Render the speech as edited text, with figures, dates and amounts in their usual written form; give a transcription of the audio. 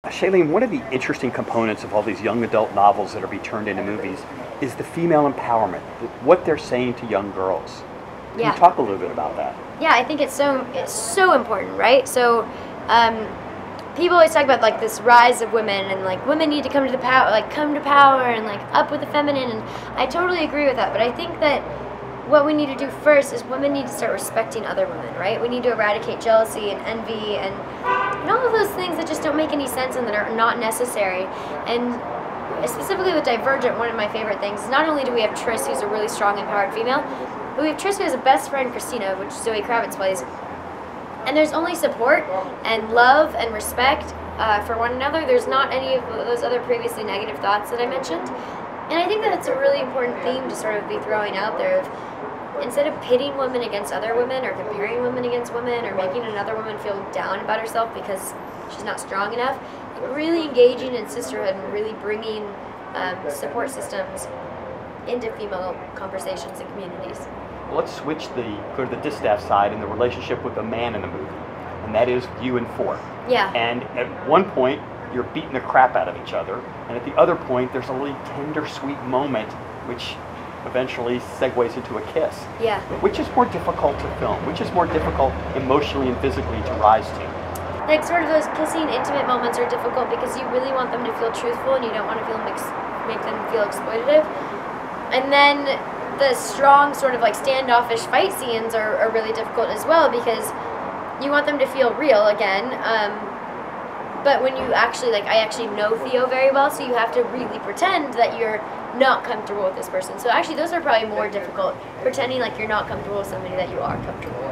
Shailene, one of the interesting components of all these young adult novels that are being turned into movies is the female empowerment, what they're saying to young girls. Can Yeah. you talk a little bit about that? Yeah, I think it's so important, right? So, people always talk about like this rise of women and like women need to come to the power, like come to power and like up with the feminine, and I totally agree with that. But I think that what we need to do first is women need to start respecting other women, right? We need to eradicate jealousy and envy and all of those things that just don't make any sense and that are not necessary. And specifically with Divergent, one of my favorite things is not only do we have Triss, who's a really strong, empowered female, but we have Triss, who has a best friend, Christina, which Zoe Kravitz plays. And there's only support and love and respect for one another. There's not any of those other previously negative thoughts that I mentioned. And I think that it's a really important theme to sort of be throwing out there of, instead of pitting women against other women or comparing women against women or making another woman feel down about herself because she's not strong enough, really engaging in sisterhood and really bringing support systems into female conversations and communities. Well, let's go to the distaff side and the relationship with the man in the movie, and that is you and Ford. Yeah. And at one point, you're beating the crap out of each other, and at the other point, there's a really tender, sweet moment, which eventually segues into a kiss. Yeah. Which is more difficult to film? Which is more difficult emotionally and physically to rise to? Like sort of those kissing, intimate moments are difficult because you really want them to feel truthful and you don't want to make them feel exploitative. And then the strong sort of like standoffish fight scenes are really difficult as well because you want them to feel real again. But when you actually, like, I actually know Theo very well, so you have to really pretend that you're not comfortable with this person. So actually those are probably more difficult, pretending like you're not comfortable with somebody that you are comfortable with.